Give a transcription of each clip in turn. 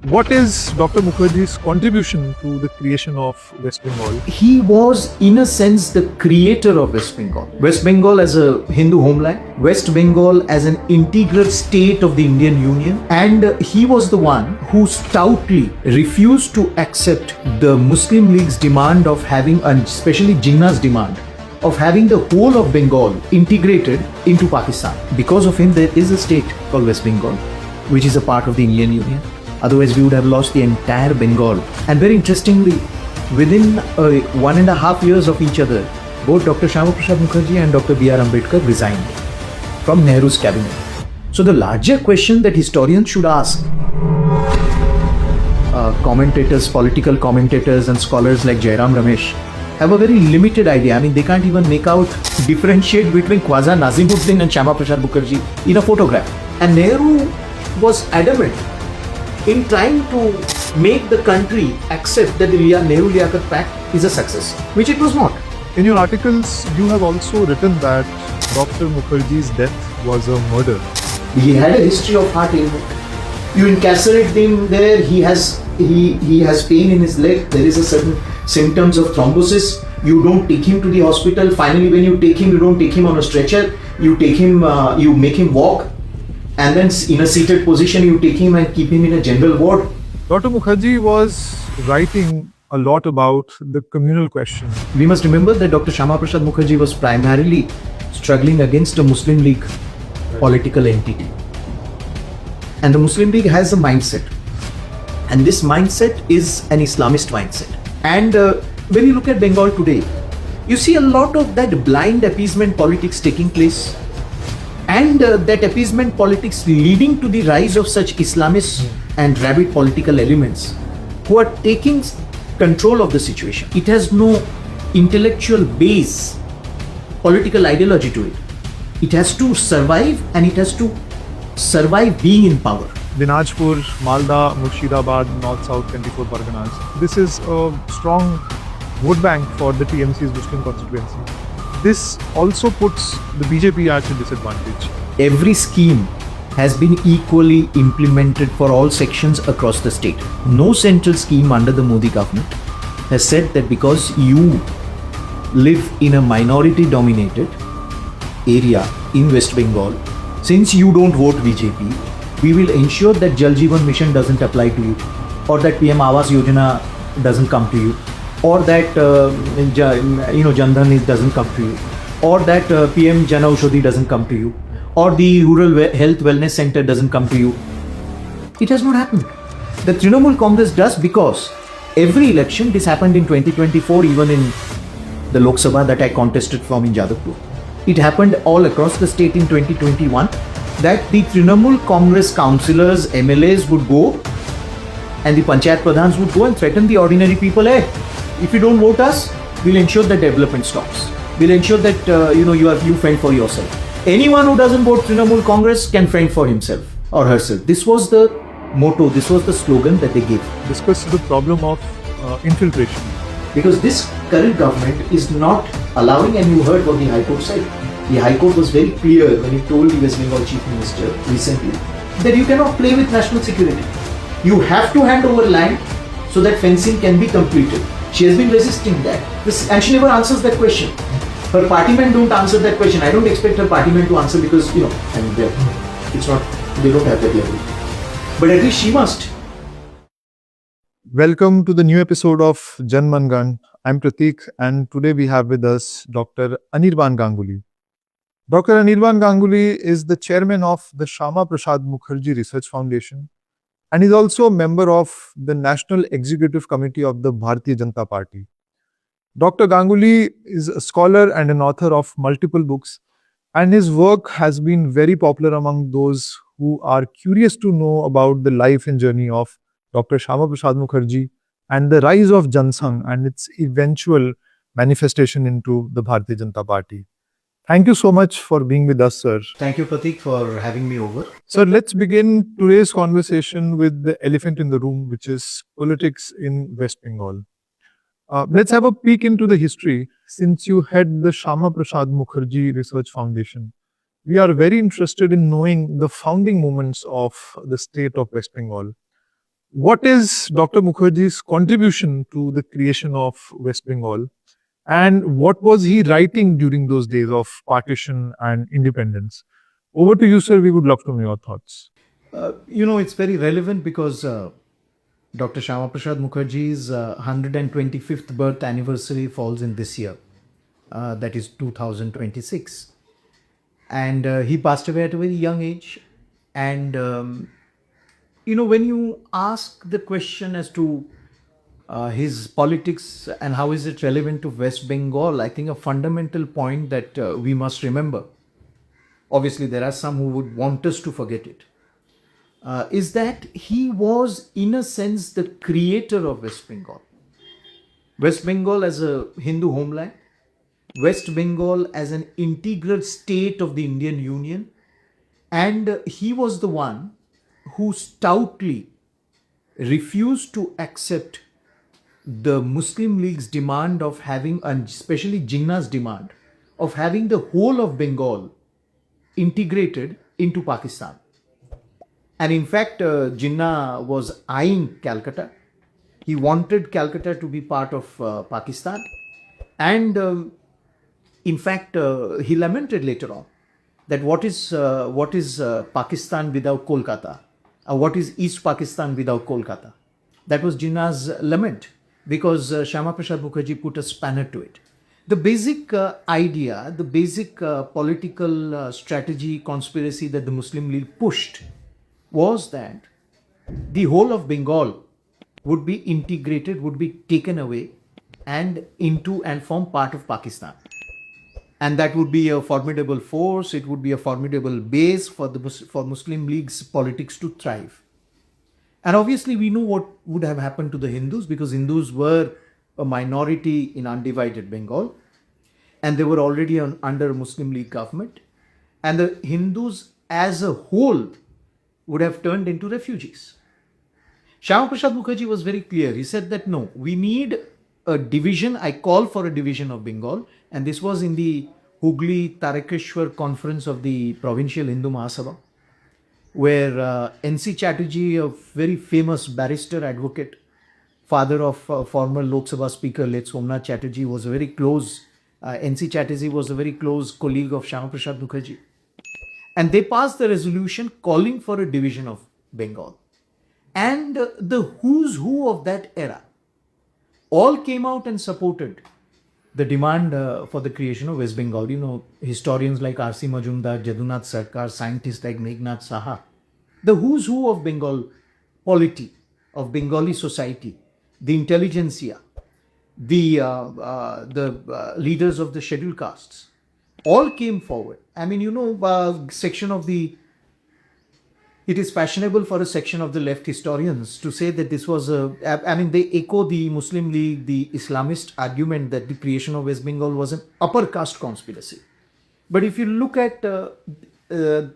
What is Dr. Mukherjee's contribution to the creation of West Bengal? He was, in a sense, the creator of West Bengal. West Bengal as a Hindu homeland, West Bengal as an integral state of the Indian Union, and he was the one who stoutly refused to accept the Muslim League's demand of having, and especially Jinnah's demand, of having the whole of Bengal integrated into Pakistan. Because of him, there is a state called West Bengal, which is a part of the Indian Union. Otherwise, we would have lost the entire Bengal. And very interestingly, within 1.5 years of each other, both Dr. Shyama Prasad Mukherjee and Dr. B.R. Ambedkar resigned from Nehru's cabinet. So the larger question that historians should ask, commentators, political commentators and scholars like Jairam Ramesh have a very limited idea. I mean, they can't even differentiate between Khwaja Nazimuddin and Shyama Prasad Mukherjee in a photograph. And Nehru was adamant in trying to make the country accept that the Nehru-Liaquat Pact is a success, which it was not. In your articles, you have also written that Dr. Mukherjee's death was a murder. He had a history of heart ailment. You incarcerate him there, he has pain in his leg, there is a certain symptoms of thrombosis. You don't take him to the hospital. Finally, when you take him, you don't take him on a stretcher. You take him, you make him walk. And then in a seated position, you take him and keep him in a general ward. Dr. Mukherjee was writing a lot about the communal question. We must remember that Dr. Shyama Prasad Mukherjee was primarily struggling against a Muslim League political entity. And the Muslim League has a mindset. And this mindset is an Islamist mindset. And when you look at Bengal today, you see a lot of that blind appeasement politics taking place. And that appeasement politics leading to the rise of such Islamist and rabid political elements who are taking control of the situation. It has no intellectual base, political ideology to it. It has to survive, and it has to survive being in power. Dinajpur, Malda, Murshidabad, North-South 24 Parganas. This is a strong vote bank for the TMC's Muslim constituency. This also puts the BJP at a disadvantage. Every scheme has been equally implemented for all sections across the state. No central scheme under the Modi government has said that because you live in a minority-dominated area in West Bengal, since you don't vote BJP, we will ensure that Jal Jeevan Mission doesn't apply to you, or that PM Awas Yojana doesn't come to you, or that Jan Dhan doesn't come to you, or that PM Jan Aushadhi doesn't come to you, or the Rural Health Wellness Center doesn't come to you. It has not happened. The Trinamool Congress does, because every election, this happened in 2024, even in the Lok Sabha that I contested from in Jadavpur. It happened all across the state in 2021, that the Trinamool Congress councillors, MLAs would go, and the Panchayat Pradhans would go and threaten the ordinary people, hey, if you don't vote us, we'll ensure that development stops. We'll ensure that you fend for yourself. Anyone who doesn't vote Trinamool Congress can fend for himself or herself. This was the motto, this was the slogan that they gave. Discuss the problem of infiltration. Because this current government is not allowing, and you heard what the High Court said. The High Court was very clear when he told the West Bengal Chief Minister recently that you cannot play with national security. You have to hand over land so that fencing can be completed. She has been resisting that. And she never answers that question. Her party men don't answer that question. I don't expect her party men to answer because, they don't have that level. But at least she must. Welcome to the new episode of Man Gan. I'm Pratik, and today we have with us Dr. Anirban Ganguly. Dr. Anirban Ganguly is the chairman of the Shyama Prasad Mukherjee Research Foundation, and is also a member of the National Executive Committee of the Bharatiya Janata Party. Dr. Ganguly is a scholar and an author of multiple books, and his work has been very popular among those who are curious to know about the life and journey of Dr. Shyama Prasad Mukherjee and the rise of Jansangh and its eventual manifestation into the Bharatiya Janata Party. Thank you so much for being with us, sir. Thank you, Pratik, for having me over. Sir, let's begin today's conversation with the elephant in the room, which is politics in West Bengal. Let's have a peek into the history. Since you head the Shyama Prasad Mukherjee Research Foundation, we are very interested in knowing the founding moments of the state of West Bengal. What is Dr. Mukherjee's contribution to the creation of West Bengal? And what was he writing during those days of partition and independence? Over to you, sir. We would love to know your thoughts. It's very relevant because Dr. Shyama Prasad Mukherjee's 125th birth anniversary falls in this year, that is 2026. And he passed away at a very young age. And, when you ask the question as to his politics and how is it relevant to West Bengal, I think a fundamental point that we must remember, obviously there are some who would want us to forget it, is that he was, in a sense, the creator of West Bengal. West Bengal as a Hindu homeland, West Bengal as an integral state of the Indian Union, and he was the one who stoutly refused to accept the Muslim League's demand of having, and especially Jinnah's demand, of having the whole of Bengal integrated into Pakistan. And in fact, Jinnah was eyeing Calcutta. He wanted Calcutta to be part of Pakistan. And in fact, he lamented later on that what is Pakistan without Kolkata? What is East Pakistan without Kolkata? That was Jinnah's lament, because Shyama Prasad Mukherjee put a spanner to it. The basic idea, the basic political strategy, conspiracy that the Muslim League pushed was that the whole of Bengal would be integrated, would be taken away and into and form part of Pakistan. And that would be a formidable force, it would be a formidable base for Muslim League's politics to thrive. And obviously we know what would have happened to the Hindus, because Hindus were a minority in undivided Bengal and they were already under Muslim League government, and the Hindus as a whole would have turned into refugees. Shyama Prasad Mukherjee was very clear. He said that no, we need a division. I call for a division of Bengal. And this was in the Hooghly Tarakeshwar conference of the Provincial Hindu Mahasabha, where N.C. Chatterjee, a very famous barrister, advocate, father of former Lok Sabha Speaker late Somnath Chatterjee, was a very close, N.C. Chatterjee was a very close colleague of Shyama Prasad Mukherjee. And they passed the resolution calling for a division of Bengal. And the who's who of that era all came out and supported the demand for the creation of West Bengal. Historians like R.C. Majumdar, Jadunath Sarkar, scientists like Meghnad Saha, the who's who of Bengal polity, of Bengali society, the intelligentsia, the leaders of the scheduled castes, all came forward. I mean, it is fashionable for a section of the left historians to say that this was they echo the Muslim League, the Islamist argument that the creation of West Bengal was an upper caste conspiracy. But if you look at the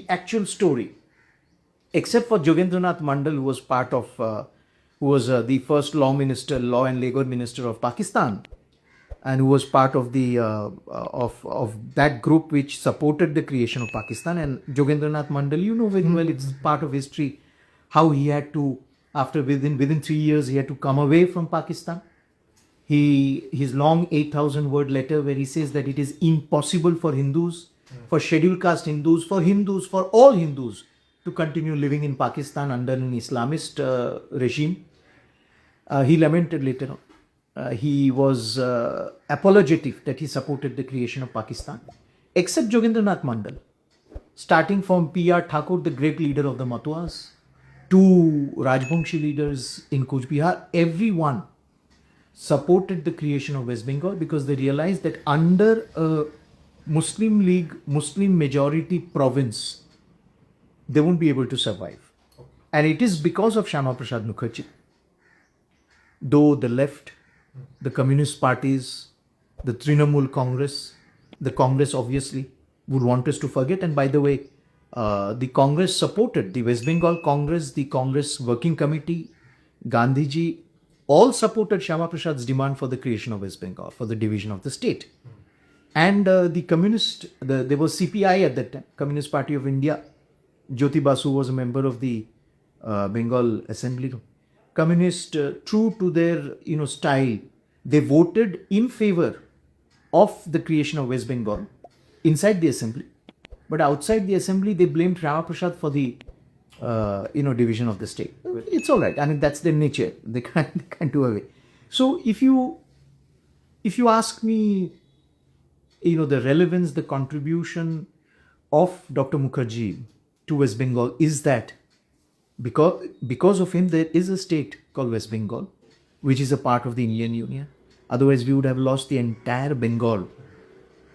actual story, except for Jogendranath Mandal, who was the first law and labor minister of Pakistan, and who was part of the of that group which supported the creation of Pakistan. And Jogendranath Mandal, very well, it's part of history, how he had to, within 3 years, he had to come away from Pakistan. His long 8,000 word letter where he says that it is impossible for Hindus, for scheduled caste Hindus, for all Hindus to continue living in Pakistan under an Islamist regime. He lamented later on. He was apologetic that he supported the creation of Pakistan, except Jogendranath Mandal, starting from P.R. Thakur, the great leader of the Matuas, to Rajbangshi leaders in Kuch Bihar. Everyone supported the creation of West Bengal because they realized that under a Muslim League, Muslim majority province, they won't be able to survive. And it is because of Shyama Prasad Mukherjee, though the left, the communist parties, the Trinamool Congress, the Congress obviously would want us to forget. And by the way, the Congress supported, the West Bengal Congress, the Congress Working Committee, Gandhiji, all supported Shyama Prasad's demand for the creation of West Bengal, for the division of the state. And the communist, there was CPI at that time, Communist Party of India. Jyoti Basu was a member of the Bengal Assembly, communists, true to their style, they voted in favor of the creation of West Bengal inside the assembly, but outside the assembly they blamed Shyama Prasad for the division of the state. It's all right. I mean, that's their nature. They can't do away. So if you ask me, the relevance, the contribution of Dr. Mukherjee to West Bengal is that because of him there is a state called West Bengal, which is a part of the Indian Union. Otherwise, we would have lost the entire Bengal.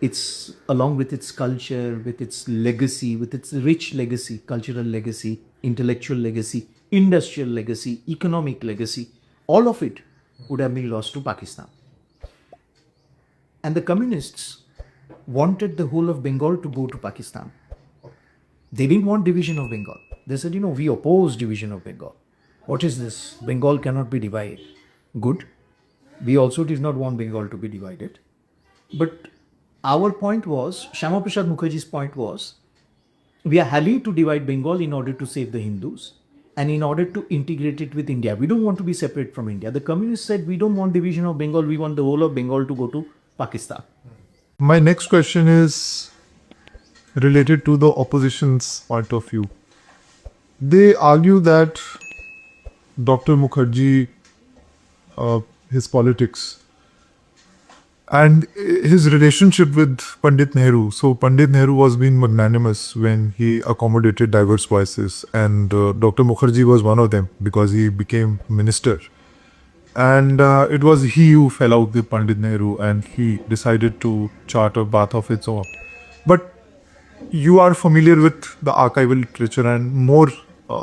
It's along with its culture, with its legacy, with its rich legacy, cultural legacy, intellectual legacy, industrial legacy, economic legacy, all of it would have been lost to Pakistan. And the communists wanted the whole of Bengal to go to Pakistan. They didn't want division of Bengal. They said, we oppose division of Bengal. What is this? Bengal cannot be divided. Good. We also did not want Bengal to be divided. But our point was, Shyama Prasad Mukherjee's point was, we are happy to divide Bengal in order to save the Hindus and in order to integrate it with India. We don't want to be separate from India. The communists said, we don't want division of Bengal. We want the whole of Bengal to go to Pakistan. My next question is related to the opposition's point of view. They argue that Dr. Mukherjee, his politics, and his relationship with Pandit Nehru. So Pandit Nehru was being magnanimous when he accommodated diverse voices, and Dr. Mukherjee was one of them because he became minister. And it was he who fell out with Pandit Nehru, and he decided to chart a path of its own. But you are familiar with the archival literature and more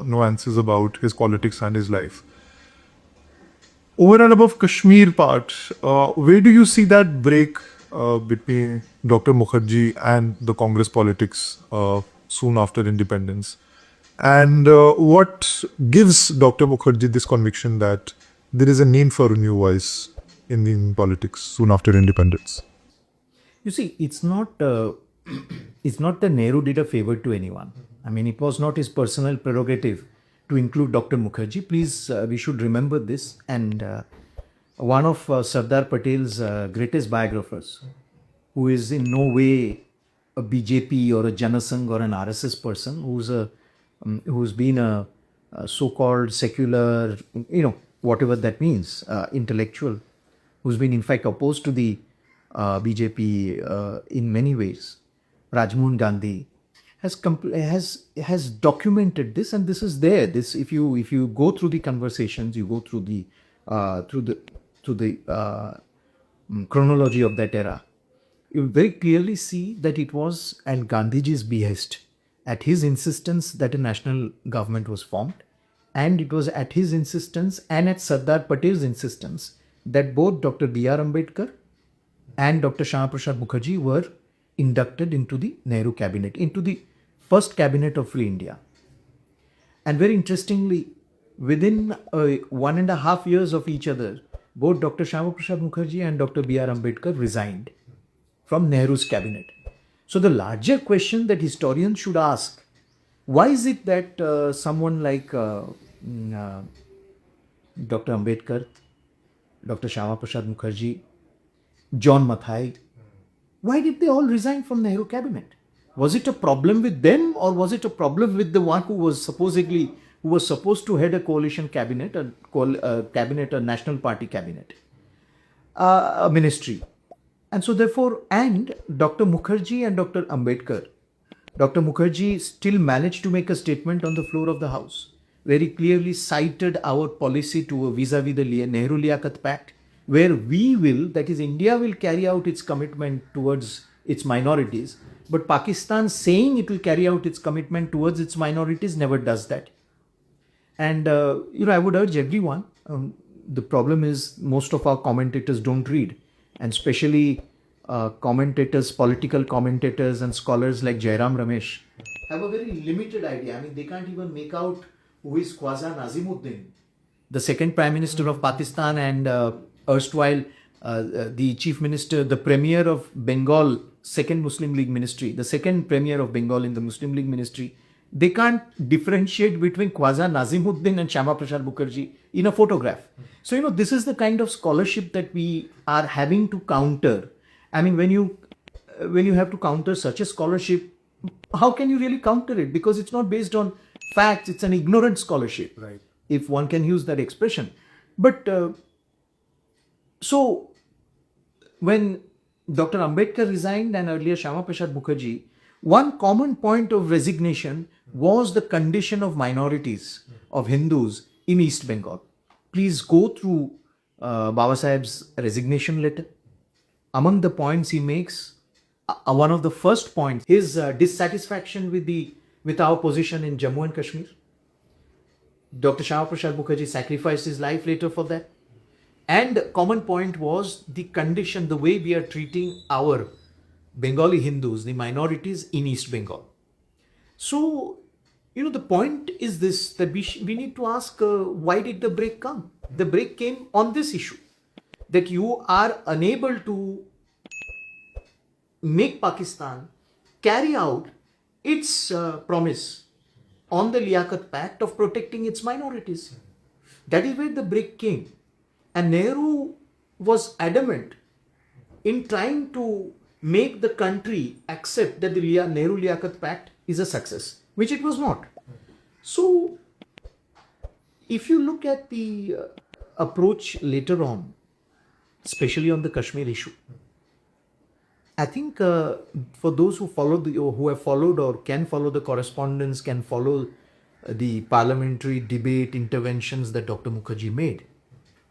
nuances about his politics and his life. Over and above Kashmir part, where do you see that break between Dr. Mukherjee and the Congress politics soon after independence? And what gives Dr. Mukherjee this conviction that there is a need for a new voice in Indian politics soon after independence? You see, it's not that Nehru did a favor to anyone. I mean, it was not his personal prerogative to include Dr. Mukherjee. Please, we should remember this. And one of Sardar Patel's greatest biographers, who is in no way a BJP or a Janasangh or an RSS person, who's been a so-called secular, whatever that means, intellectual, who's been in fact opposed to the BJP in many ways, Man Gan, has documented this, and this is there. This, if you go through the conversations, you go through the chronology of that era, you very clearly see that it was at Gandhiji's behest, at his insistence, that a national government was formed, and it was at his insistence and at Sardar Patel's insistence that both Dr. B.R. Ambedkar and Dr. Shyama Prasad Mukherjee were inducted into the Nehru cabinet, into the first cabinet of Free India. And very interestingly, within 1.5 years of each other, both Dr. Shyama Prasad Mukherjee and Dr. B.R. Ambedkar resigned from Nehru's cabinet. So the larger question that historians should ask, why is it that someone like Dr. Ambedkar, Dr. Shyama Prasad Mukherjee, John Mathai, why did they all resign from Nehru cabinet? Was it a problem with them, or was it a problem with the one who was supposed to head a coalition cabinet, a national party cabinet, a ministry? And so therefore, and Dr. Mukherjee and Dr. Ambedkar, Dr. Mukherjee still managed to make a statement on the floor of the House, very clearly cited our policy to vis-a-vis the Nehru Liaquat Pact, where we will, that is India will carry out its commitment towards its minorities, but Pakistan saying it will carry out its commitment towards its minorities never does that. And, I would urge everyone, the problem is most of our commentators don't read, and especially commentators, political commentators and scholars like Jairam Ramesh have a very limited idea. I mean, they can't even make out who is Khwaja Nazimuddin, the second Prime Minister of Pakistan, and erstwhile the Chief Minister, the Premier of Bengal, second Muslim League Ministry, the second Premier of Bengal in the Muslim League Ministry, they can't differentiate between Khwaja Nazimuddin and Shyama Prasad Mukherjee in a photograph. So, this is the kind of scholarship that we are having to counter. I mean, when you have to counter such a scholarship, how can you really counter it? Because it's not based on facts, it's an ignorant scholarship. Right. If one can use that expression. But so when Dr. Ambedkar resigned and earlier Shyama Prasad Mukherjee, one common point of resignation was the condition of minorities, of Hindus in East Bengal. Please go through Baba Saheb's resignation letter. Among the points he makes, one of the first points, his dissatisfaction with our position in Jammu and Kashmir. Dr. Shyama Prasad Mukherjee sacrificed his life later for that. And common point was the condition, the way we are treating our Bengali Hindus, the minorities in East Bengal. So, the point is this, that we need to ask, why did the break come? The break came on this issue, that you are unable to make Pakistan carry out its promise on the Liaquat Pact of protecting its minorities. That is where the break came. And Nehru was adamant in trying to make the country accept that the Nehru Liaquat Pact is a success, which it was not. So, if you look at the approach later on, especially on the Kashmir issue, I think for those who have followed or can follow the correspondence, can follow the parliamentary debate interventions that Dr. Mukherjee made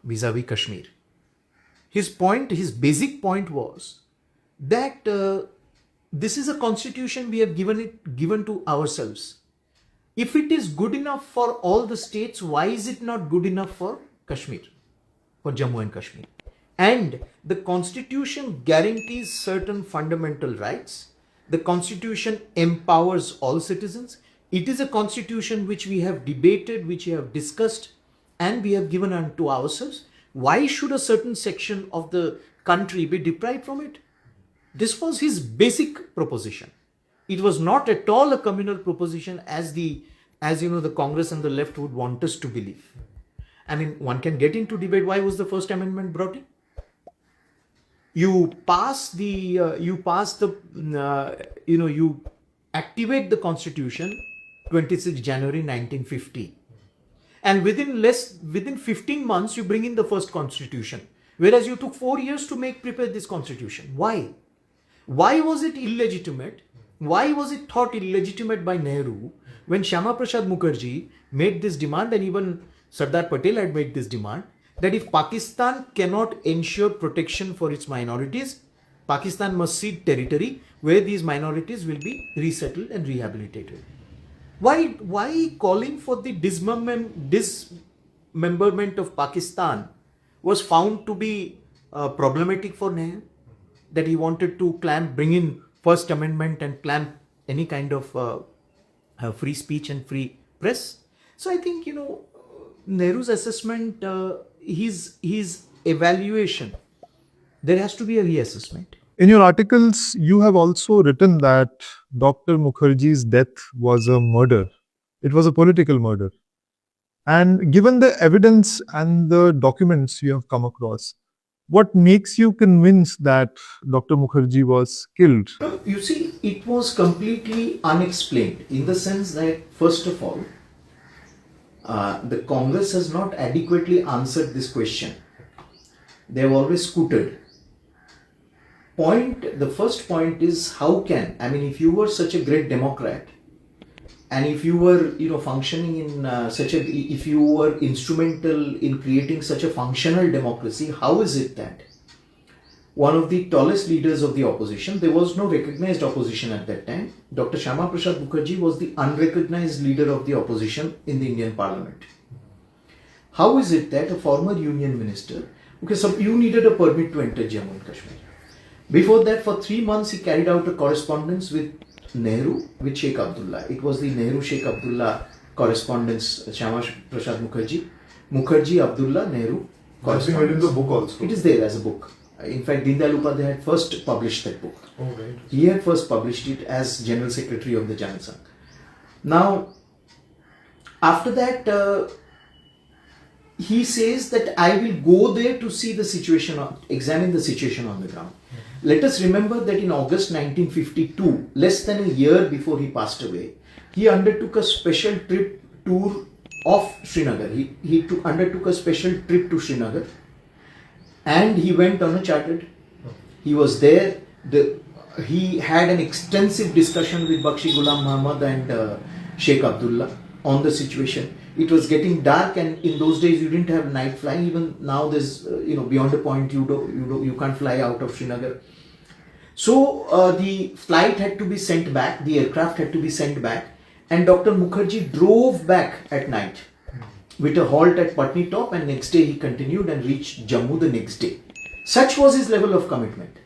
vis-a-vis Kashmir, his basic point was that this is a constitution we have given to ourselves. If it is good enough for all the states, why is it not good enough for Kashmir, for Jammu and Kashmir? And the constitution guarantees certain fundamental rights. The constitution empowers all citizens. It is a constitution which we have debated, which we have discussed, and we have given unto ourselves. Why should a certain section of the country be deprived from it? This was his basic proposition. It was not at all a communal proposition as the Congress and the left would want us to believe. I mean, one can get into debate. Why was the First Amendment brought in? You activate the Constitution 26 January 1950. And within 15 months, you bring in the first Constitution. Whereas you took 4 years to prepare this Constitution. Why? Why was it illegitimate? Why was it thought illegitimate by Nehru when Shyama Prasad Mukherjee made this demand, and even Sardar Patel had made this demand, that if Pakistan cannot ensure protection for its minorities, Pakistan must cede territory where these minorities will be resettled and rehabilitated. Why calling for the dismemberment of Pakistan was found to be problematic for Nehru? That he wanted to bring in First Amendment and clamp any kind of free speech and free press. So I think, Nehru's assessment, his evaluation, there has to be a reassessment. In your articles, you have also written that Dr. Mukherjee's death was a murder. It was a political murder. And given the evidence and the documents you have come across, what makes you convinced that Dr. Mukherjee was killed? You see, it was completely unexplained in the sense that, first of all, the Congress has not adequately answered this question. They have always scooted. The first point is, if you were such a great Democrat, and if you were, functioning in if you were instrumental in creating such a functional democracy, how is it that one of the tallest leaders of the opposition, there was no recognized opposition at that time, Dr. Shyama Prasad Mukherjee was the unrecognized leader of the opposition in the Indian Parliament. How is it that a former union minister, so you needed a permit to enter Jammu and Kashmir. Before that, for 3 months, he carried out a correspondence with Nehru, with Sheikh Abdullah. It was the Nehru-Sheikh Abdullah correspondence, Shyama Prasad Mukherjee, Abdullah, Nehru correspondence. Has been made in the book also? It is there as a book. In fact, Dindayal Upadhyay had first published that book. Oh, right. He had first published it as General Secretary of the Janasangh. Now, after that, he says that I will go there to see the situation, examine the situation on the ground. Let us remember that in August 1952, less than a year before he passed away, he undertook a special tour of Srinagar. He undertook a special trip to Srinagar, and he went on a chartered. He was there. He had an extensive discussion with Bakshi Ghulam Muhammad and Sheikh Abdullah on the situation. It was getting dark, and in those days you didn't have night flying. Even now, there's beyond a point you can't fly out of Srinagar. So the flight had to be sent back. The aircraft had to be sent back, and Dr. Mookerjee drove back at night with a halt at Patni Top, and next day he continued and reached Jammu the next day. Such was his level of commitment.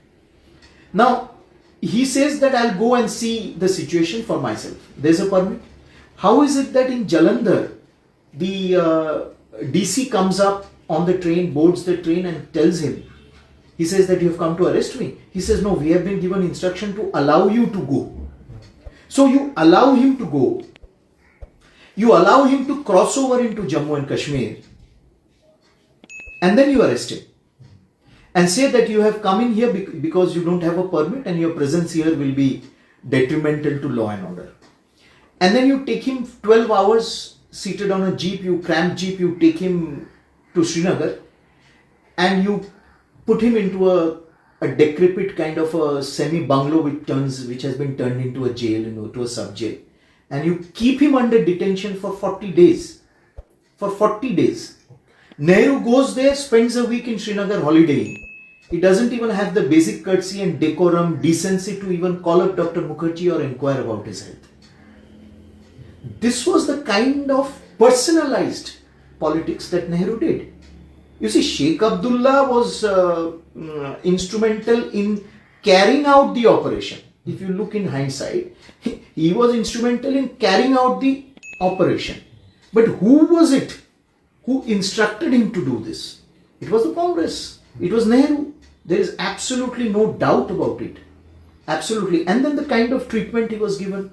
Now, he says that I'll go and see the situation for myself. There's a permit. How is it that in Jalandhar, the DC comes up on the train, boards the train and tells him, he says that you have come to arrest me. He says, no, we have been given instruction to allow you to go. So you allow him to go. You allow him to cross over into Jammu and Kashmir, and then you arrest him and say that you have come in here because you don't have a permit and your presence here will be detrimental to law and order. And then you take him 12 hours seated on a jeep, you cramped jeep, you take him to Srinagar and you put him into a decrepit kind of a semi-bungalow which has been turned into a jail, to a sub-jail. And you keep him under detention for 40 days. For 40 days. Nehru goes there, spends a week in Srinagar holidaying. He doesn't even have the basic courtesy and decorum, decency to even call up Dr. Mookerjee or inquire about his health. This was the kind of personalized politics that Nehru did. You see, Sheikh Abdullah was instrumental in carrying out the operation. If you look in hindsight, he was instrumental in carrying out the operation. But who was it who instructed him to do this? It was the Congress. It was Nehru. There is absolutely no doubt about it. Absolutely. And then the kind of treatment he was given.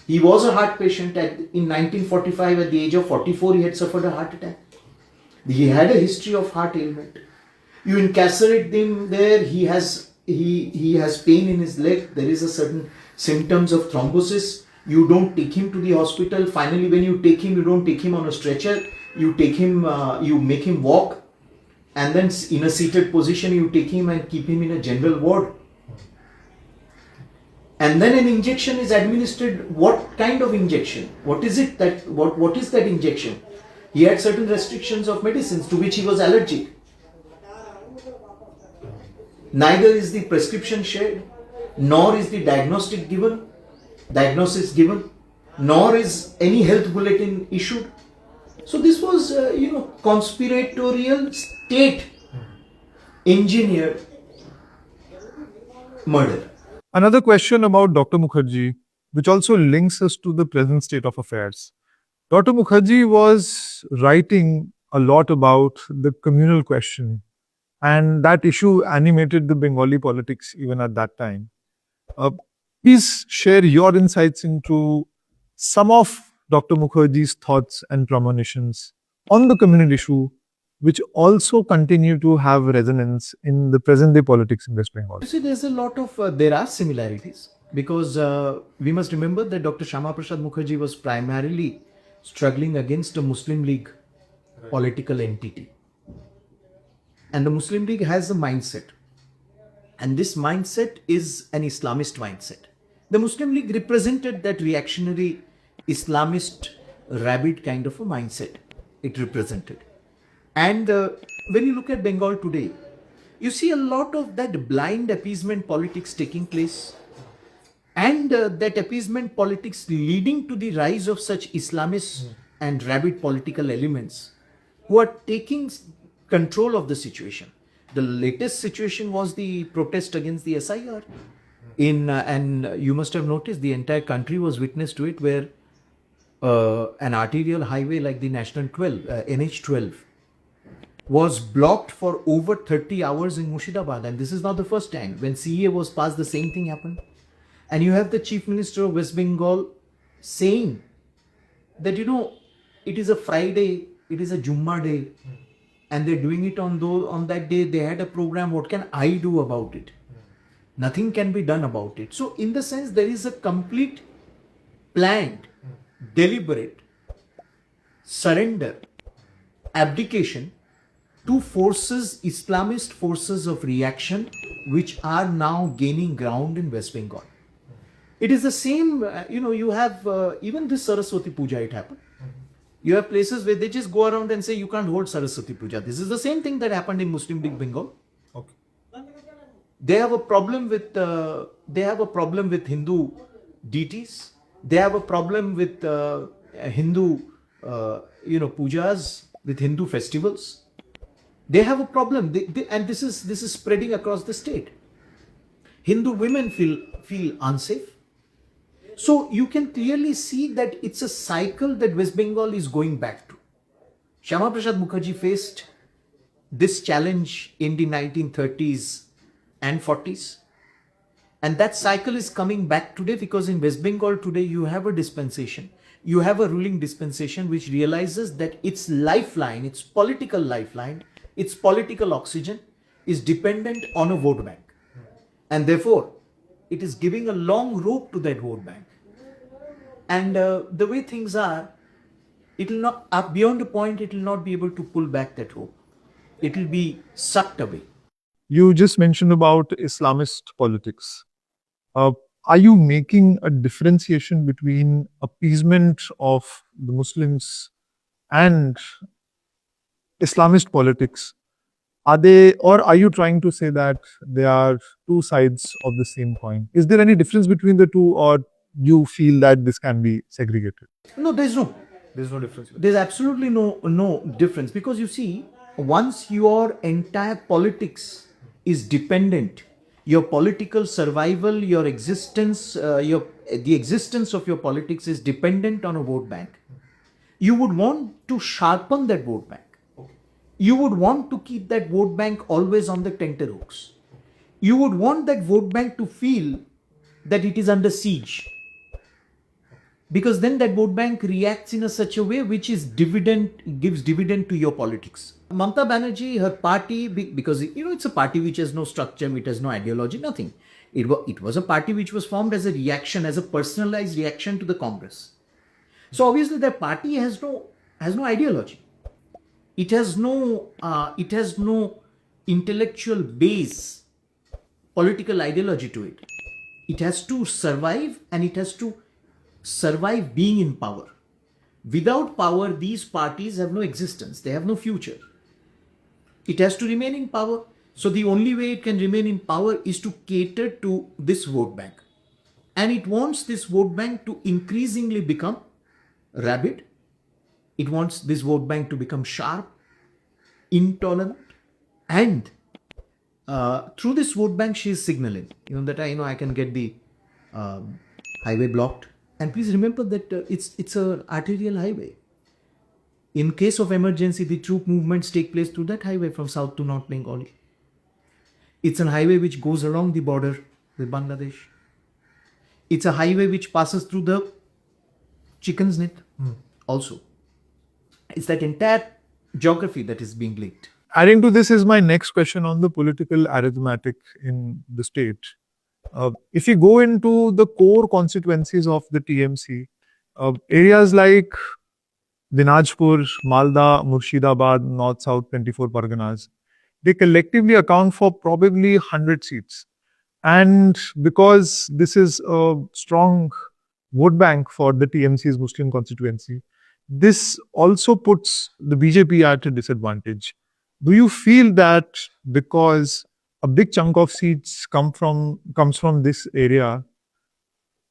He was a heart patient. In 1945, at the age of 44, he had suffered a heart attack. He had a history of heart ailment. You incarcerate him there, he has pain in his leg, there is a certain symptoms of thrombosis. You don't take him to the hospital. Finally, when you take him, you don't take him on a stretcher. You take him, you make him walk, and then in a seated position, you take him and keep him in a general ward. And then an injection is administered. What kind of injection? What is it that, what is that injection? He had certain restrictions of medicines to which he was allergic. Neither is the prescription shared, nor is the diagnosis given, nor is any health bulletin issued. So this was, conspiratorial, state engineered murder. Another question about Dr. Mukherjee, which also links us to the present state of affairs. Dr. Mukherjee was writing a lot about the communal question, and that issue animated the Bengali politics even at that time. Please share your insights into some of Dr. Mukherjee's thoughts and premonitions on the communal issue, which also continue to have resonance in the present day politics in West Bengal. You see, there's a lot of, there are similarities, because we must remember that Dr. Shyama Prasad Mukherjee was primarily struggling against a Muslim League political entity. And the Muslim League has a mindset. And this mindset is an Islamist mindset. The Muslim League represented that reactionary Islamist rabid kind of a mindset. It represented. And when you look at Bengal today, you see a lot of that blind appeasement politics taking place. And that appeasement politics leading to the rise of such Islamist and rabid political elements who are taking control of the situation. The latest situation was the protest against the SIR. And you must have noticed the entire country was witness to it, where an arterial highway like the National 12, NH12, was blocked for over 30 hours in Murshidabad. And this is not the first time. When CEA was passed, the same thing happened. And you have the Chief Minister of West Bengal saying that it is a Friday, it is a Jummah day, and they're doing it on that day. They had a program. What can I do about it? Nothing can be done about it. So, in the sense, there is a complete planned, deliberate surrender, abdication to forces, Islamist forces of reaction, which are now gaining ground in West Bengal. It is the same, you have even this Saraswati Puja, it happened. You have places where they just go around and say you can't hold Saraswati Puja. This is the same thing that happened in Muslim League Bengal. Okay. They have a problem with Hindu deities. They have a problem with Hindu pujas, with Hindu festivals. They have a problem, and this is spreading across the state. Hindu women feel unsafe. So you can clearly see that it's a cycle that West Bengal is going back to. Shyama Prasad Mukherjee faced this challenge in the 1930s and 40s. And that cycle is coming back today, because in West Bengal today you have a dispensation. You have a ruling dispensation which realizes that its lifeline, its political lifeline, its political oxygen is dependent on a vote bank. And therefore, it is giving a long rope to that vote bank. And the way things are, it will not, beyond a point, it will not be able to pull back that rope. It will be sucked away. You just mentioned about Islamist politics. Are you making a differentiation between appeasement of the Muslims and Islamist politics? Are they, or are you trying to say that they are two sides of the same coin? Is there any difference between the two, or you feel that this can be segregated? No, there's no difference. There's absolutely no difference, because you see, once your entire politics is dependent, your political survival, your existence, the existence of your politics is dependent on a vote bank. You would want to sharpen that vote bank. You would want to keep that vote bank always on the tenterhooks. You would want that vote bank to feel that it is under siege, because then that vote bank reacts in such a way which gives dividend to your politics. Mamata Banerjee, her party, because it's a party which has no structure, it has no ideology, nothing. It was a party which was formed as a reaction, as a personalized reaction to the Congress. So obviously that party has no ideology. It has no intellectual base, political ideology to it. It has to survive, and it has to survive being in power. Without power, these parties have no existence. They have no future. It has to remain in power. So the only way it can remain in power is to cater to this vote bank. And it wants this vote bank to increasingly become rabid. It wants this vote bank to become sharp, intolerant, and through this vote bank, she is signaling, that I can get the highway blocked. And please remember that it's an arterial highway. In case of emergency, the troop movements take place through that highway from south to North Bengal. It's a highway which goes along the border with Bangladesh. It's a highway which passes through the Chicken's Net also. It's that entire geography that is being linked. Adding to this is my next question on the political arithmetic in the state. If you go into the core constituencies of the TMC, areas like Dinajpur, Malda, Murshidabad, North South 24 Parganas, they collectively account for probably 100 seats. And because this is a strong vote bank for the TMC's Muslim constituency, this also puts the BJP at a disadvantage. Do you feel that because a big chunk of seats comes from this area,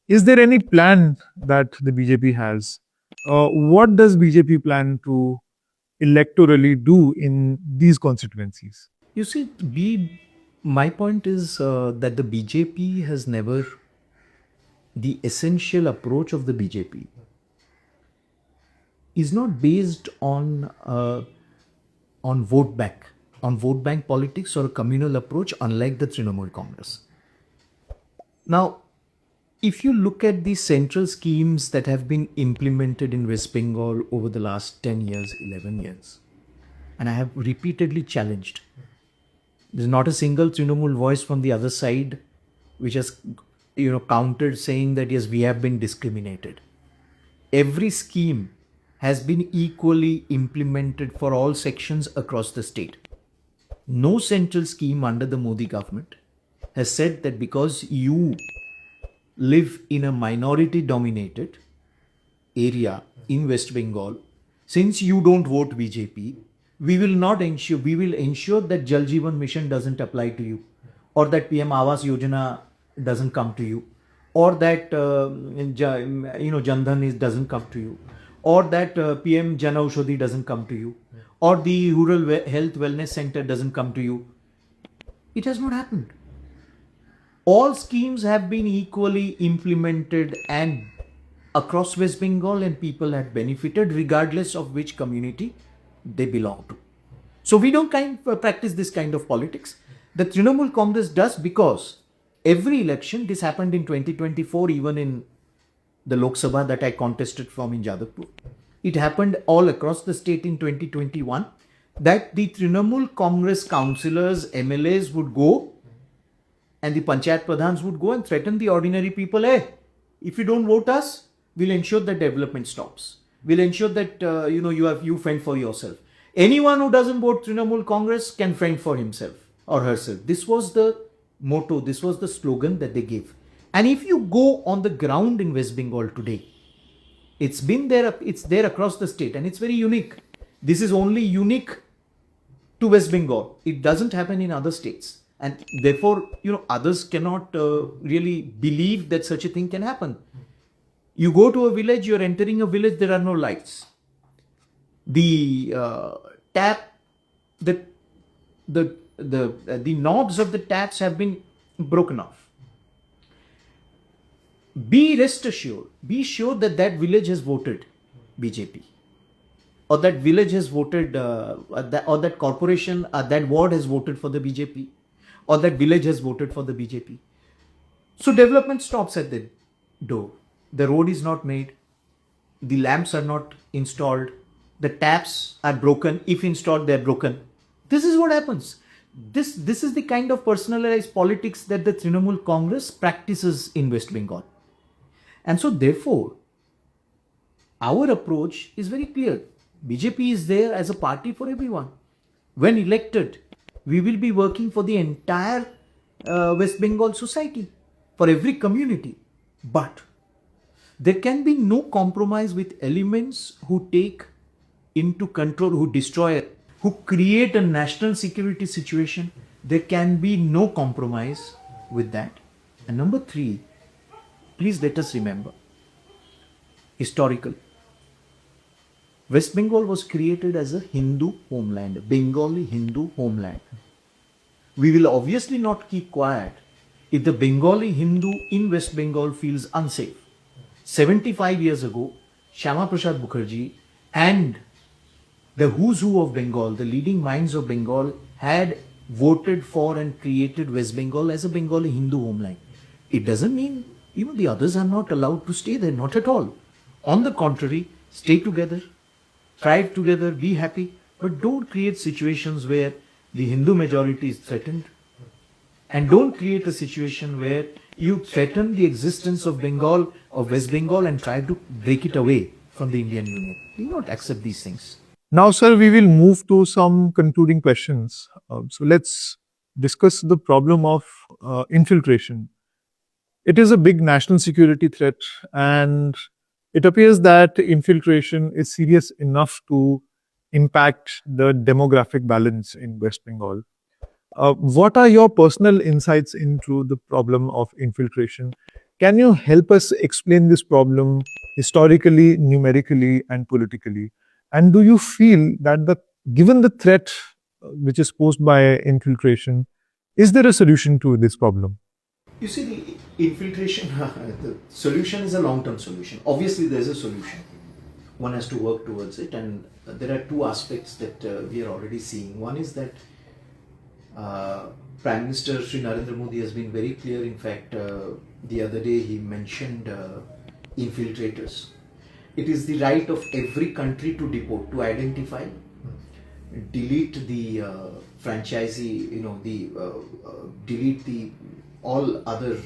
is there any plan that the BJP has? What does BJP plan to electorally do in these constituencies? You see, my point is that the BJP has never, the essential approach of the BJP is not based on vote bank politics or a communal approach, unlike the Trinamool Congress. Now, If you look at the central schemes that have been implemented in West Bengal over the last 10 years, 11 years, and I have repeatedly challenged, there's not a single Trinamool voice from the other side which has, countered saying that yes, we have been discriminated. Every scheme has been equally implemented for all sections across the state. No central scheme under the Modi government has said that because you live in a minority dominated area in West Bengal, since you don't vote BJP, we will ensure that Jal Jeevan Mission doesn't apply to you, or that PM Awas Yojana doesn't come to you, or that Jandhan doesn't come to you, or that PM Jan Aushadhi doesn't come to you, or the Rural Health Wellness Center doesn't come to you. It has not happened. All schemes have been equally implemented and across West Bengal, and people have benefited regardless of which community they belong to. So we don't practice this kind of politics. The Trinamool Congress does, because every election, this happened in 2024, even in the Lok Sabha that I contested from in Jadavpur. It happened all across the state in 2021, that the Trinamool Congress councillors, MLAs would go, and the Panchayat Pradhans would go and threaten the ordinary people. Hey, if you don't vote us, we'll ensure that development stops. We'll ensure that you fend for yourself. Anyone who doesn't vote Trinamool Congress can fend for himself or herself. This was the motto, this was the slogan that they gave. And if you go on the ground in West Bengal today, it's there across the state, and it's very unique. This is only unique to West Bengal. It doesn't happen in other states. And therefore, others cannot really believe that such a thing can happen. You go to a village, you're entering a village, there are no lights. The knobs of the taps have been broken off. Be sure that that village has voted BJP, or that village has voted, or that corporation, that ward has voted for the BJP, or that village has voted for the BJP. So development stops at the door. The road is not made. The lamps are not installed. The taps are broken. If installed, they're broken. This is what happens. This is the kind of personalized politics that the Trinamool Congress practices in West Bengal. And so therefore, our approach is very clear. BJP is there as a party for everyone. When elected, we will be working for the entire West Bengal society, for every community. But there can be no compromise with elements who take into control, who destroy, who create a national security situation. There can be no compromise with that. And number 3, please let us remember, historical. West Bengal was created as a Hindu homeland, Bengali Hindu homeland. We will obviously not keep quiet if the Bengali Hindu in West Bengal feels unsafe. 75 years ago, Shyama Prasad Mukherjee and the who's who of Bengal, the leading minds of Bengal, had voted for and created West Bengal as a Bengali Hindu homeland. It doesn't mean the others are not allowed to stay there, not at all. On the contrary, stay together, thrive together, be happy, but don't create situations where the Hindu majority is threatened, and don't create a situation where you threaten the existence of Bengal, of West Bengal, and try to break it away from the Indian Union. We will not accept these things. Now, sir, we will move to some concluding questions. So let's discuss the problem of infiltration. It is a big national security threat, and it appears that infiltration is serious enough to impact the demographic balance in West Bengal. What are your personal insights into the problem of infiltration? Can you help us explain this problem historically, numerically, and politically? And do you feel that given the threat which is posed by infiltration, is there a solution to this problem? You see, the infiltration, the solution is a long-term solution. Obviously, there's a solution. One has to work towards it, and there are 2 aspects that we are already seeing. One is that Prime Minister Sri Narendra Modi has been very clear. In fact, the other day he mentioned infiltrators. It is the right of every country to deport, to identify, delete the franchisee, delete the all other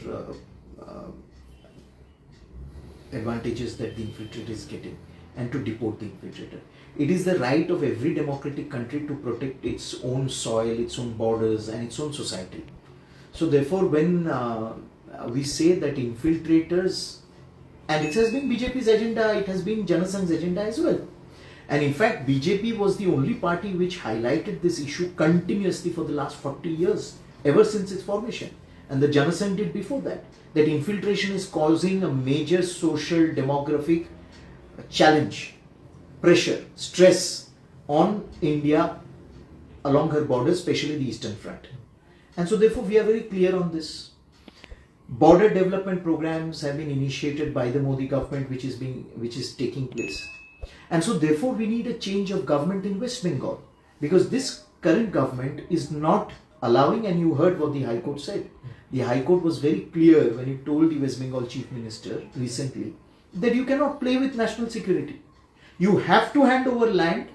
advantages that the infiltrator is getting, and to deport the infiltrator. It is the right of every democratic country to protect its own soil, its own borders, and its own society. So therefore, when we say that infiltrators, and it has been BJP's agenda, it has been Jana Sangh's agenda as well. And in fact, BJP was the only party which highlighted this issue continuously for the last 40 years, ever since its formation. And the Jana Sangh did before that. That infiltration is causing a major social demographic challenge, pressure, stress on India along her borders, especially the Eastern Front. And so therefore we are very clear on this. Border development programs have been initiated by the Modi government, which is taking place. And so therefore we need a change of government in West Bengal, because this current government is not allowing, and you heard what the High Court said. The High Court was very clear when it told the West Bengal Chief Minister recently that you cannot play with national security. You have to hand over land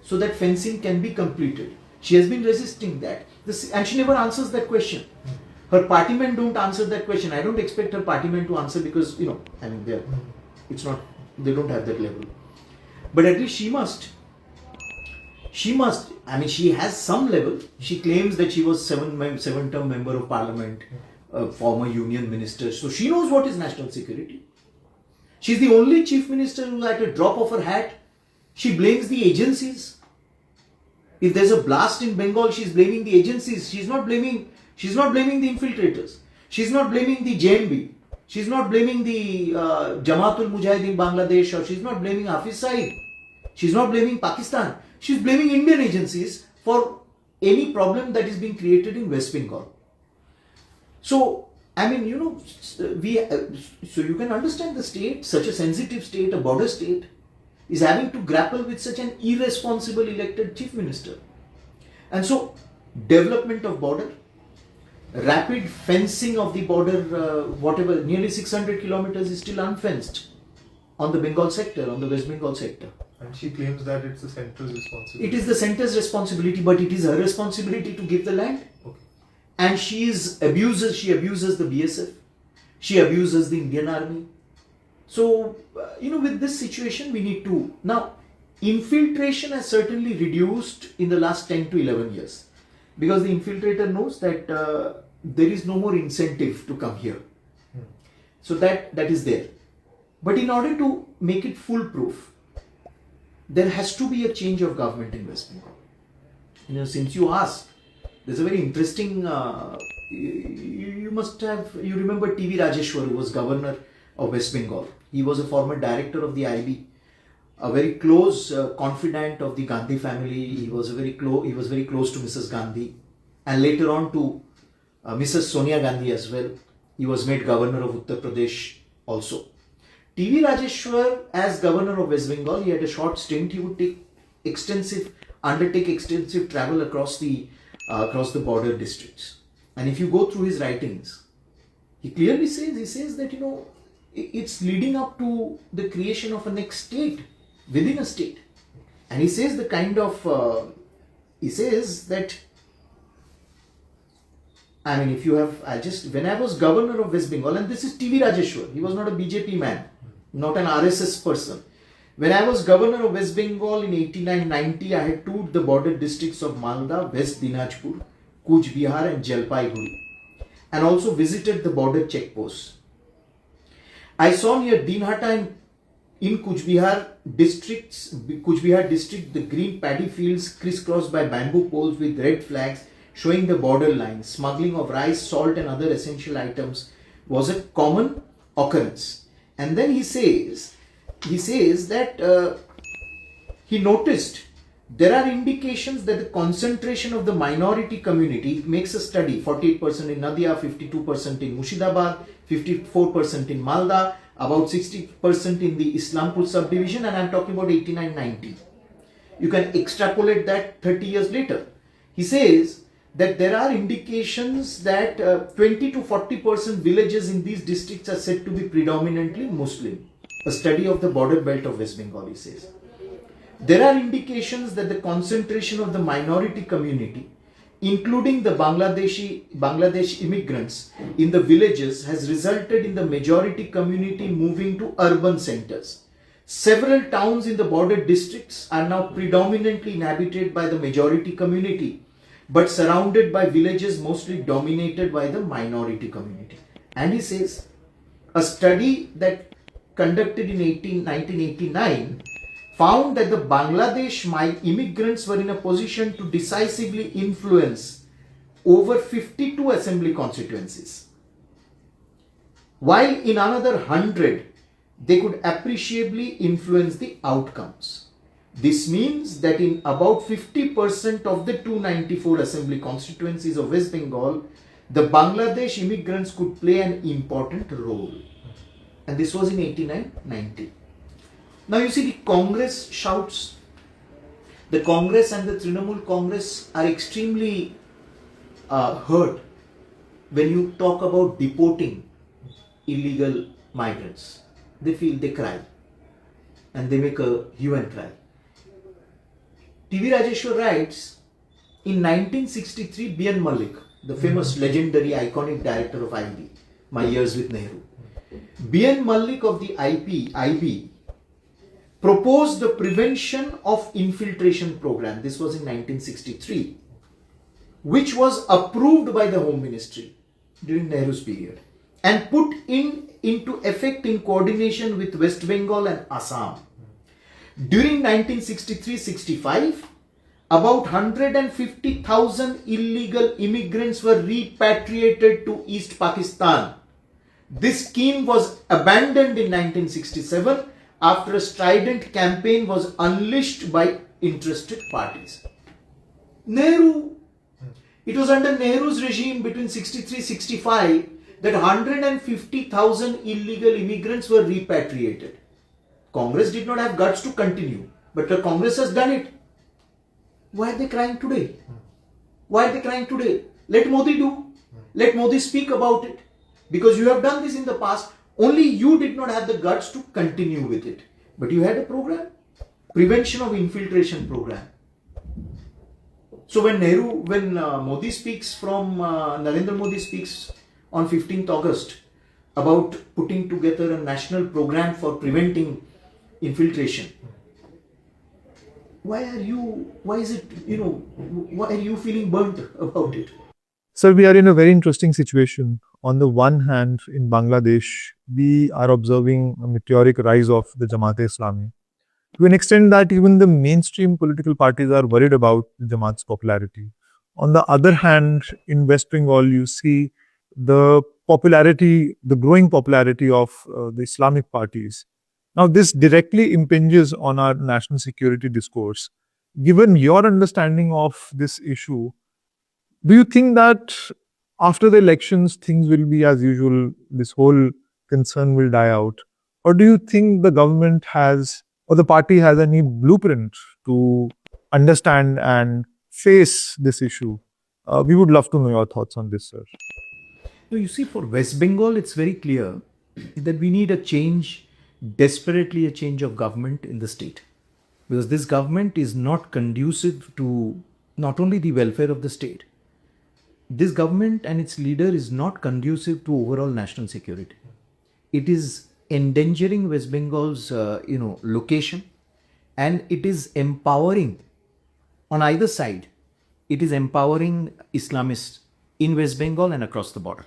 so that fencing can be completed. She has been resisting that. And she never answers that question. Her party men don't answer that question. I don't expect her party men to answer because, they don't have that level. But at least she must. She has some level. She claims that she was seven-term member of parliament, a former union minister. So she knows what is national security. She's the only chief minister who, at a drop of her hat, she blames the agencies. If there's a blast in Bengal, she's blaming the agencies. She's not blaming the infiltrators. She's not blaming the JNB. She's not blaming the Jamaatul Mujahideen Bangladesh, or she's not blaming Hafiz Saeed. She's not blaming Pakistan. She's blaming Indian agencies for any problem that is being created in West Bengal. So, so you can understand the state, such a sensitive state, a border state, is having to grapple with such an irresponsible elected chief minister. And so, development of border, rapid fencing of the border, nearly 600 kilometers is still unfenced on the Bengal sector, on the West Bengal sector. And she claims that it's the centre's responsibility. It is the centre's responsibility, but it is her responsibility to give the land. Okay. And she abuses the BSF. She abuses the Indian Army. So, with this situation, we need to... Now, infiltration has certainly reduced in the last 10 to 11 years. Because the infiltrator knows that there is no more incentive to come here. So that is there. But in order to make it foolproof, there has to be a change of government in West Bengal. Since you asked, there's a very interesting, you remember T.V. Rajeshwar, who was governor of West Bengal. He was a former director of the IB, a very close confidant of the Gandhi family. He was very close to Mrs. Gandhi, and later on to Mrs. Sonia Gandhi as well. He was made governor of Uttar Pradesh also. T.V. Rajeshwar, as governor of West Bengal, he had a short stint. He would undertake extensive travel across the border districts. And if you go through his writings, he clearly says that, it's leading up to the creation of a next state within a state. And he says when I was governor of West Bengal, and this is T.V. Rajeshwar, he was not a BJP man, not an RSS person. When I was governor of West Bengal in 89-90, I had toured the border districts of Malda, West Dinajpur, Kuch Bihar and Jalpaiguri, and also visited the border checkposts. I saw near Dinhata in Kuch Bihar district, the green paddy fields crisscrossed by bamboo poles with red flags showing the border line. Smuggling of rice, salt and other essential items was a common occurrence. And then he says that he noticed there are indications that the concentration of the minority community, makes a study, 48% in Nadia, 52% in Murshidabad, 54% in Malda, about 60% in the Islampur subdivision, and I'm talking about 89-90. You can extrapolate that 30 years later. He says that there are indications that 20 to 40% villages in these districts are said to be predominantly Muslim. A study of the border belt of West Bengal says. There are indications that the concentration of the minority community, including the Bangladesh immigrants in the villages, has resulted in the majority community moving to urban centers. Several towns in the border districts are now predominantly inhabited by the majority community, but surrounded by villages mostly dominated by the minority community. And he says, a study that conducted in 1989 found that the Bangladesh immigrants were in a position to decisively influence over 52 assembly constituencies, while in another 100 they could appreciably influence the outcomes. This means that in about 50% of the 294 assembly constituencies of West Bengal, the Bangladesh immigrants could play an important role. And this was in 89-90. Now you see the Congress shouts. The Congress and the Trinamool Congress are extremely hurt when you talk about deporting illegal migrants. They feel, they cry, and they make a hue and cry. T.V. Rajeshwar writes, in 1963, B.N. Malik, the famous legendary iconic director of IB, My Years with Nehru, B.N. Malik of the IB proposed the prevention of infiltration program. This was in 1963, which was approved by the Home Ministry during Nehru's period and put into effect in coordination with West Bengal and Assam. During 1963-65, about 150,000 illegal immigrants were repatriated to East Pakistan. This scheme was abandoned in 1967 after a strident campaign was unleashed by interested parties. Nehru, it was under Nehru's regime between 63-65 that 150,000 illegal immigrants were repatriated. Congress did not have guts to continue, but the Congress has done it. Why are they crying today? Why are they crying today? Let Modi do. Let Modi speak about it. Because you have done this in the past, only you did not have the guts to continue with it. But you had a program, prevention of infiltration program. So when Modi speaks Narendra Modi speaks on 15th August about putting together a national program for preventing infiltration, why are you feeling burnt about it? Sir, we are in a very interesting situation. On the one hand, in Bangladesh, we are observing a meteoric rise of the Jamaat-e-Islami. To an extent that even the mainstream political parties are worried about the Jamaat's popularity. On the other hand, in West Bengal, you see the growing popularity of the Islamic parties. Now, this directly impinges on our national security discourse. Given your understanding of this issue, do you think that after the elections, things will be as usual, this whole concern will die out? Or do you think the government has, or the party has any blueprint to understand and face this issue? We would love to know your thoughts on this, sir. No, you see, for West Bengal, it's very clear that we need a change, desperately a change of government in the state. Because this government is not conducive to not only the welfare of the state, this government and its leader is not conducive to overall national security. It is endangering West Bengal's, location, and it is empowering, on either side, it is empowering Islamists in West Bengal and across the border.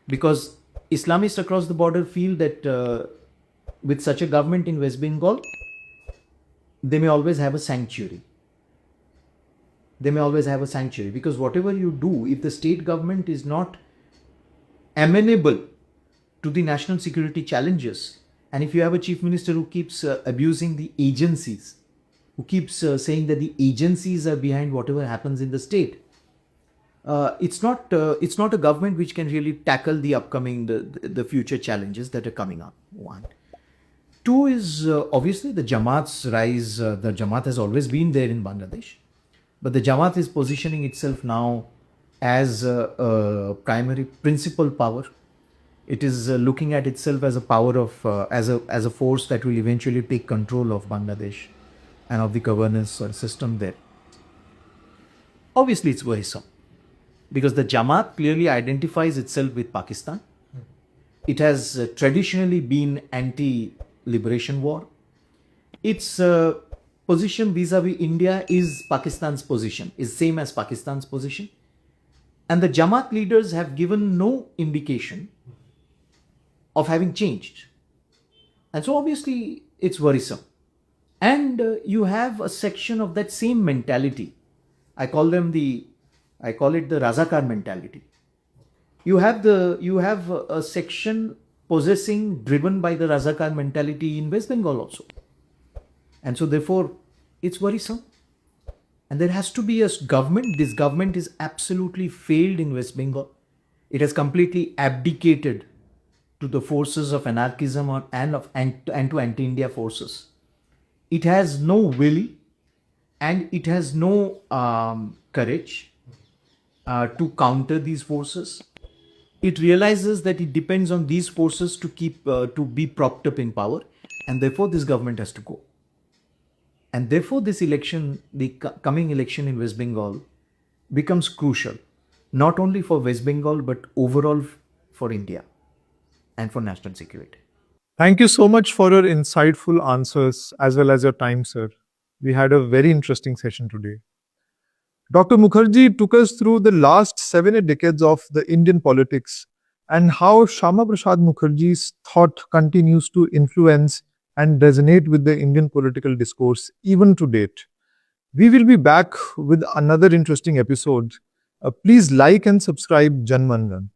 Because Islamists across the border feel that with such a government in West Bengal, they may always have a sanctuary. Because whatever you do, if the state government is not amenable to the national security challenges, and if you have a chief minister who keeps abusing the agencies, who keeps saying that the agencies are behind whatever happens in the state, it's not a government which can really tackle the upcoming, the future challenges that are coming up. One. Two is obviously the Jamaat's rise. The Jamaat has always been there in Bangladesh, but the Jamaat is positioning itself now as a primary principal power. It is looking at itself as a power of as a force that will eventually take control of Bangladesh and of the governance or system there. Obviously, it's worrisome because the Jamaat clearly identifies itself with Pakistan. It has traditionally been anti-liberation war. Its position vis-a-vis India is Pakistan's position, is same as Pakistan's position. And the Jamaat leaders have given no indication of having changed. And so obviously it's worrisome. And you have a section of that same mentality. I call it the Razakar mentality. You have a section driven by the Razakar mentality in West Bengal also. And so therefore it's worrisome. And there has to be a government. This government is absolutely failed in West Bengal. It has completely abdicated to the forces of anarchism and to anti-India forces. It has no will and it has no courage to counter these forces. It realizes that it depends on these forces to be propped up in power, and therefore this government has to go. And therefore this election, the coming election in West Bengal, becomes crucial, not only for West Bengal but overall for India and for national security. Thank you so much for your insightful answers as well as your time, sir. We had a very interesting session today. Dr. Mukherjee took us through the last 7 decades of the Indian politics and how Shyama Prasad Mukherjee's thought continues to influence and resonate with the Indian political discourse even to date. We will be back with another interesting episode. Please like and subscribe Man Gan.